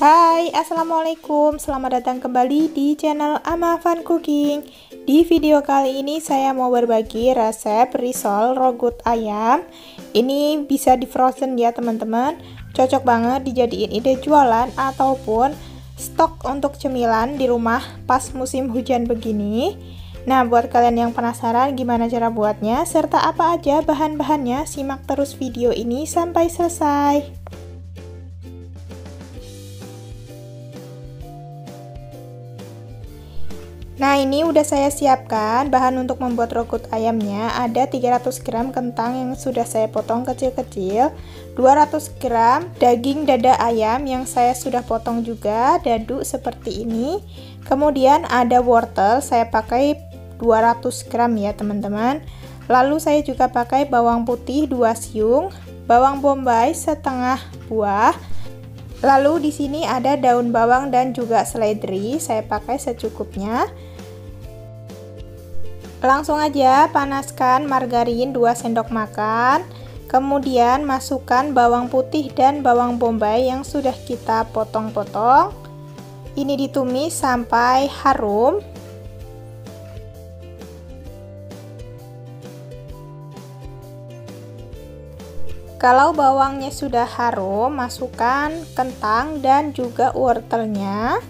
Hai, assalamualaikum. Selamat datang kembali di channel Ama Fun Cooking. Di video kali ini saya mau berbagi resep risol rogut ayam. Ini bisa di frozen ya teman-teman. Cocok banget dijadiin ide jualan ataupun stok untuk cemilan di rumah pas musim hujan begini. Nah, buat kalian yang penasaran gimana cara buatnya serta apa aja bahan-bahannya, simak terus video ini sampai selesai. Nah, ini udah saya siapkan bahan untuk membuat rogut ayamnya. Ada 300 gram kentang yang sudah saya potong kecil-kecil, 200 gram daging dada ayam yang saya sudah potong juga dadu seperti ini. Kemudian ada wortel, saya pakai 200 gram ya teman-teman. Lalu saya juga pakai bawang putih 2 siung, bawang bombay setengah buah. Lalu di sini ada daun bawang dan juga seledri, saya pakai secukupnya. Langsung aja panaskan margarin 2 sendok makan. Kemudian masukkan bawang putih dan bawang bombay yang sudah kita potong-potong. Ini ditumis sampai harum. Kalau bawangnya sudah harum, masukkan kentang dan juga wortelnya.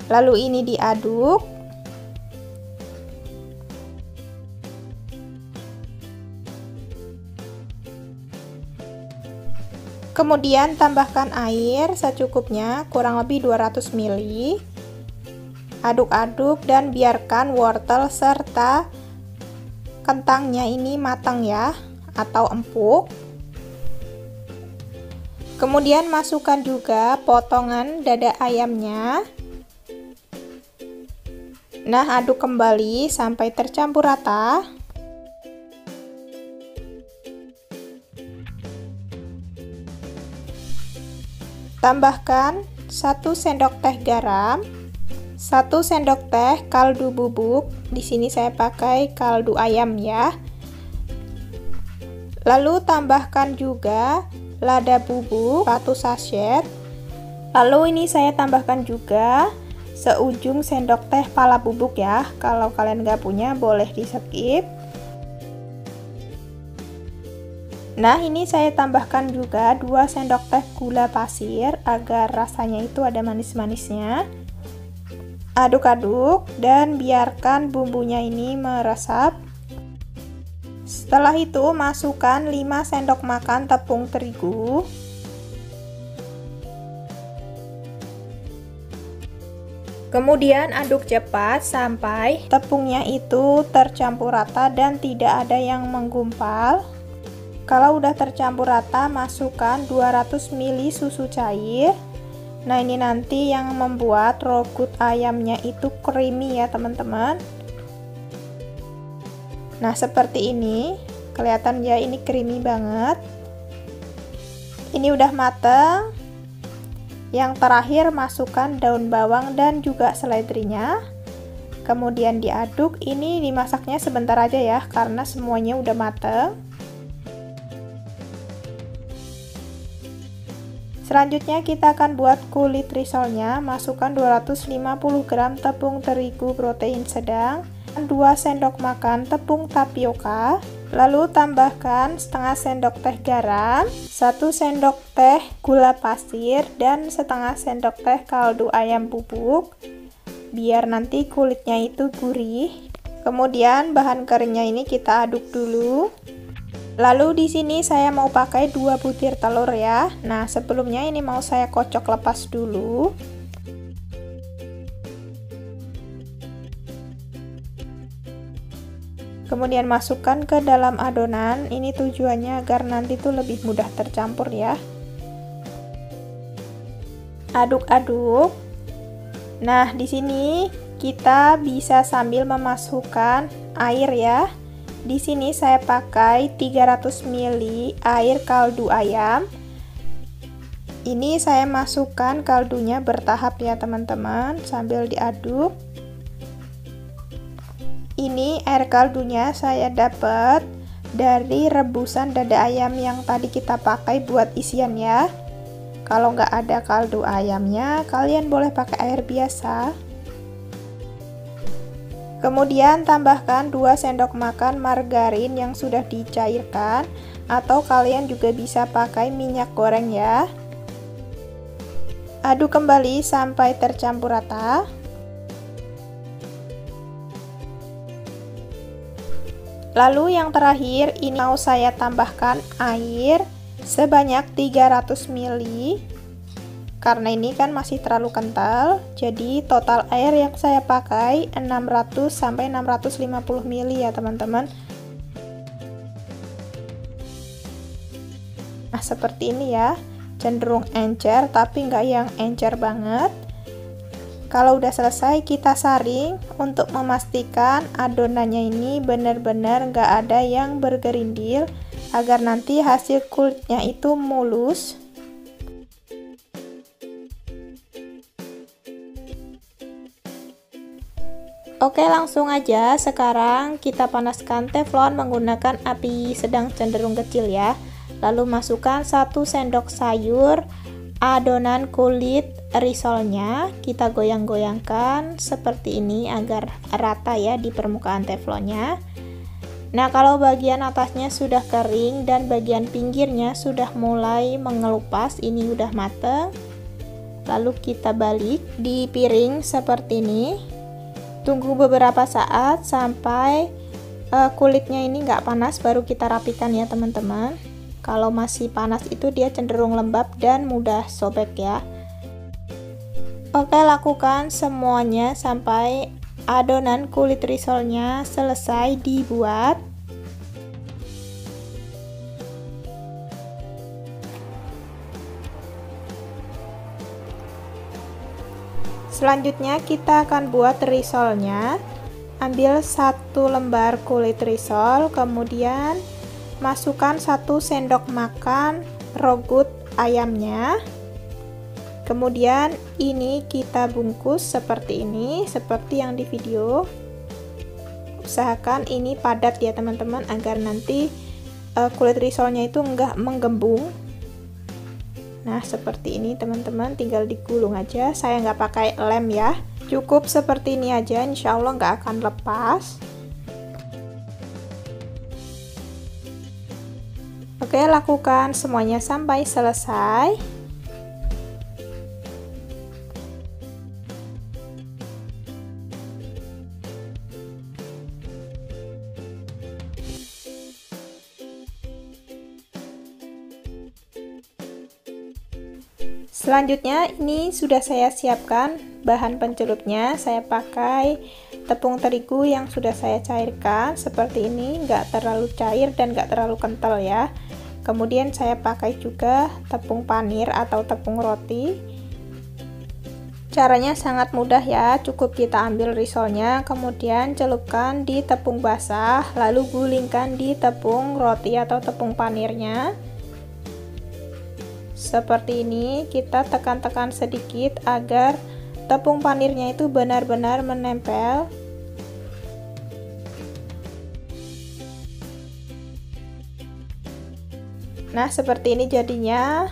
Lalu ini diaduk. Kemudian tambahkan air secukupnya, kurang lebih 200 ml. Aduk-aduk dan biarkan wortel serta kentangnya ini matang ya, atau empuk. Kemudian masukkan juga potongan dada ayamnya. Nah, aduk kembali sampai tercampur rata. Tambahkan 1 sendok teh garam, 1 sendok teh kaldu bubuk. Di sini saya pakai kaldu ayam ya. Lalu tambahkan juga lada bubuk 1 sachet. Lalu ini saya tambahkan juga seujung sendok teh pala bubuk ya. Kalau kalian nggak punya boleh di skip. Nah, ini saya tambahkan juga 2 sendok teh gula pasir agar rasanya itu ada manis-manisnya. Aduk-aduk dan biarkan bumbunya ini meresap. Setelah itu masukkan 5 sendok makan tepung terigu. Kemudian aduk cepat sampai tepungnya itu tercampur rata dan tidak ada yang menggumpal. Kalau udah tercampur rata, masukkan 200 ml susu cair. Nah, ini nanti yang membuat rogut ayamnya itu creamy ya teman-teman. Nah, seperti ini. Kelihatan ya, ini creamy banget. Ini udah mateng. Yang terakhir masukkan daun bawang dan juga seledrinya. Kemudian diaduk. Ini dimasaknya sebentar aja ya, karena semuanya udah mateng. Selanjutnya kita akan buat kulit risolnya. Masukkan 250 gram tepung terigu protein sedang, 2 sendok makan tepung tapioka, lalu tambahkan setengah sendok teh garam, 1 sendok teh gula pasir, dan setengah sendok teh kaldu ayam bubuk, biar nanti kulitnya itu gurih. Kemudian bahan keringnya ini kita aduk dulu. Lalu di sini saya mau pakai 2 butir telur ya. Nah, sebelumnya ini mau saya kocok lepas dulu. Kemudian masukkan ke dalam adonan. Ini tujuannya agar nanti tuh lebih mudah tercampur ya. Aduk-aduk. Nah, di sini kita bisa sambil memasukkan air ya. Di sini saya pakai 300 ml air kaldu ayam. Ini saya masukkan kaldunya bertahap ya teman-teman, sambil diaduk. Ini air kaldunya saya dapat dari rebusan dada ayam yang tadi kita pakai buat isian ya. Kalau nggak ada kaldu ayamnya, kalian boleh pakai air biasa. Kemudian tambahkan 2 sendok makan margarin yang sudah dicairkan, atau kalian juga bisa pakai minyak goreng ya. Aduk kembali sampai tercampur rata. Lalu yang terakhir, ini mau saya tambahkan air sebanyak 300 ml. Karena ini kan masih terlalu kental, jadi total air yang saya pakai 600 sampai 650 ml ya teman-teman. Nah seperti ini ya, cenderung encer tapi nggak yang encer banget. Kalau udah selesai kita saring untuk memastikan adonannya ini benar-benar nggak ada yang bergerindil, agar nanti hasil kulitnya itu mulus. Oke, langsung aja sekarang kita panaskan teflon menggunakan api sedang cenderung kecil ya. Lalu masukkan 1 sendok sayur adonan kulit risolnya, kita goyang-goyangkan seperti ini agar rata ya di permukaan teflonnya. Nah kalau bagian atasnya sudah kering dan bagian pinggirnya sudah mulai mengelupas, ini udah mateng. Lalu kita balik di piring seperti ini. Tunggu beberapa saat sampai kulitnya ini nggak panas, baru kita rapikan ya teman-teman. Kalau masih panas itu dia cenderung lembab dan mudah sobek ya. Oke, lakukan semuanya sampai adonan kulit risolnya selesai dibuat. Selanjutnya kita akan buat risolnya. Ambil 1 lembar kulit risol, kemudian masukkan 1 sendok makan rogut ayamnya. Kemudian ini kita bungkus seperti ini, seperti yang di video. Usahakan ini padat ya teman-teman, agar nanti kulit risolnya itu enggak menggembung. Nah seperti ini teman-teman, tinggal digulung aja. Saya nggak pakai lem ya, cukup seperti ini aja, insya Allah nggak akan lepas. Oke, lakukan semuanya sampai selesai. Selanjutnya ini sudah saya siapkan bahan pencelupnya. Saya pakai tepung terigu yang sudah saya cairkan seperti ini, nggak terlalu cair dan nggak terlalu kental ya. Kemudian saya pakai juga tepung panir atau tepung roti. Caranya sangat mudah ya, cukup kita ambil risolnya, kemudian celupkan di tepung basah, lalu gulingkan di tepung roti atau tepung panirnya. Seperti ini, kita tekan-tekan sedikit agar tepung panirnya itu benar-benar menempel. Nah seperti ini jadinya.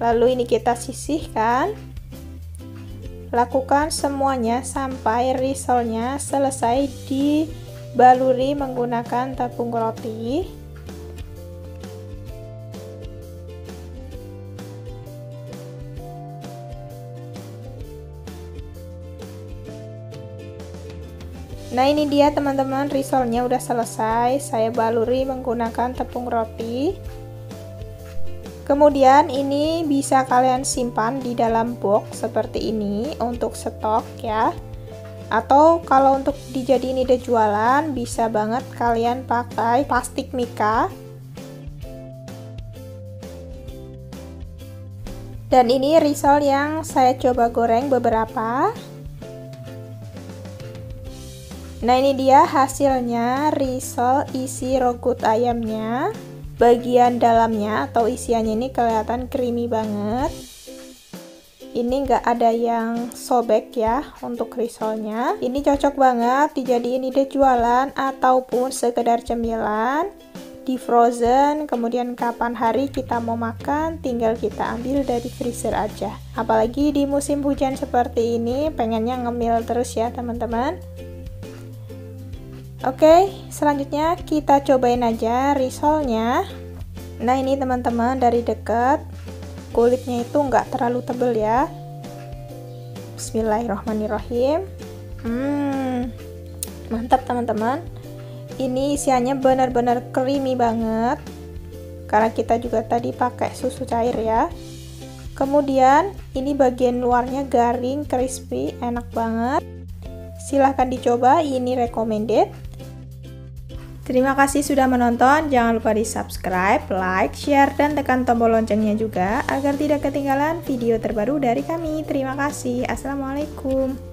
Lalu ini kita sisihkan. Lakukan semuanya sampai risolnya selesai dibaluri menggunakan tepung roti. Nah ini dia teman-teman, risolnya udah selesai. Saya baluri menggunakan tepung roti. Kemudian ini bisa kalian simpan di dalam box seperti ini untuk stok ya. Atau kalau untuk dijadiin ide jualan, bisa banget kalian pakai plastik mika. Dan ini risol yang saya coba goreng beberapa. Nah ini dia hasilnya, risol isi rogut ayamnya. Bagian dalamnya atau isiannya ini kelihatan creamy banget. Ini nggak ada yang sobek ya untuk risolnya. Ini cocok banget dijadiin ide jualan ataupun sekedar cemilan. di frozen, kemudian kapan hari kita mau makan tinggal kita ambil dari freezer aja. Apalagi di musim hujan seperti ini, pengennya ngemil terus ya teman-teman. Oke, selanjutnya kita cobain aja risolnya. Nah ini teman-teman, dari dekat kulitnya itu nggak terlalu tebel ya. Bismillahirrahmanirrahim. Mantap teman-teman. Ini isiannya benar-benar creamy banget karena kita juga tadi pakai susu cair ya. Kemudian ini bagian luarnya garing, crispy, enak banget. Silahkan dicoba, ini recommended. Terima kasih sudah menonton, jangan lupa di subscribe, like, share, dan tekan tombol loncengnya juga agar tidak ketinggalan video terbaru dari kami. Terima kasih, assalamualaikum.